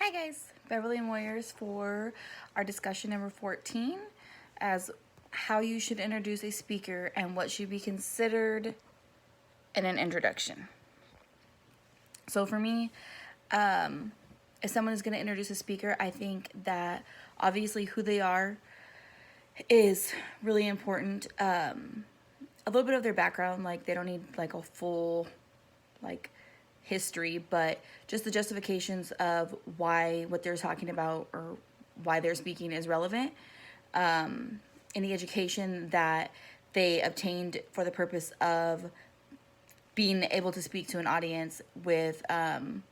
Hi guys, Beverly and Moyers for our discussion number 14 as how you should introduce a speaker and what should be considered in an introduction. So for me, if someone is going to introduce a speaker, I think that obviously who they are is really important. A little bit of their background, like they don't need like a full like history, but just the justifications of why what they're talking about or why they're speaking is relevant. Any education that they obtained for the purpose of being able to speak to an audience with kind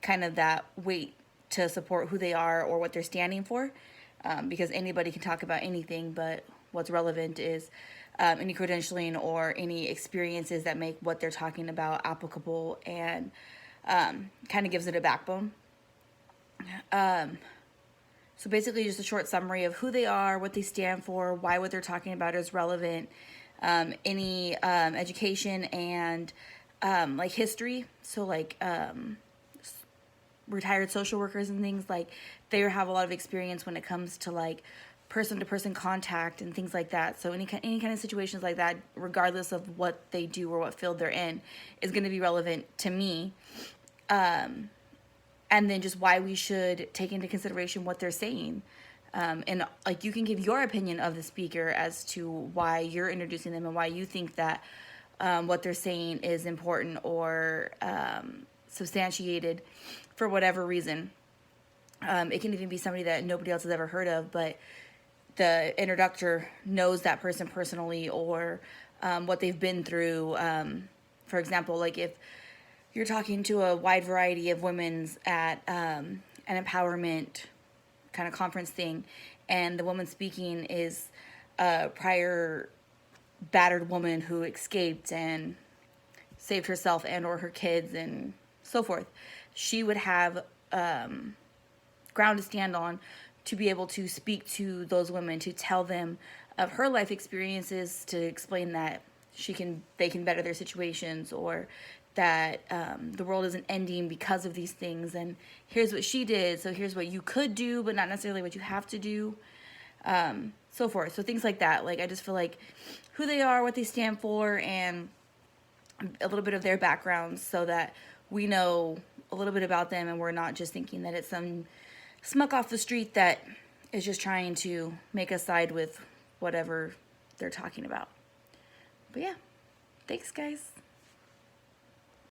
of that weight to support who they are or what they're standing for, because anybody can talk about anything, but what's relevant is any credentialing or any experiences that make what they're talking about applicable and kind of gives it a backbone. So basically just a short summary of who they are, what they stand for, why what they're talking about is relevant, any education and like history. So like retired social workers and things, like they have a lot of experience when it comes to like person-to-person contact and things like that. So any kind of situations like that, regardless of what they do or what field they're in, is going to be relevant to me. And then just why we should take into consideration what they're saying. And like you can give your opinion of the speaker as to why you're introducing them and why you think that what they're saying is important or substantiated for whatever reason. It can even be somebody that nobody else has ever heard of, but the introductor knows that person personally or what they've been through. For example, like if you're talking to a wide variety of women's at an empowerment kind of conference thing, and the woman speaking is a prior battered woman who escaped and saved herself and or her kids and so forth, she would have ground to stand on to be able to speak to those women, to tell them of her life experiences, to explain that they can better their situations, or that the world isn't ending because of these things, and here's what she did, so here's what you could do but not necessarily what you have to do, so forth. So things like that. Like I just feel like who they are, what they stand for, and a little bit of their backgrounds so that we know a little bit about them and we're not just thinking that it's some smuck off the street that is just trying to make us side with whatever they're talking about. But yeah, thanks guys.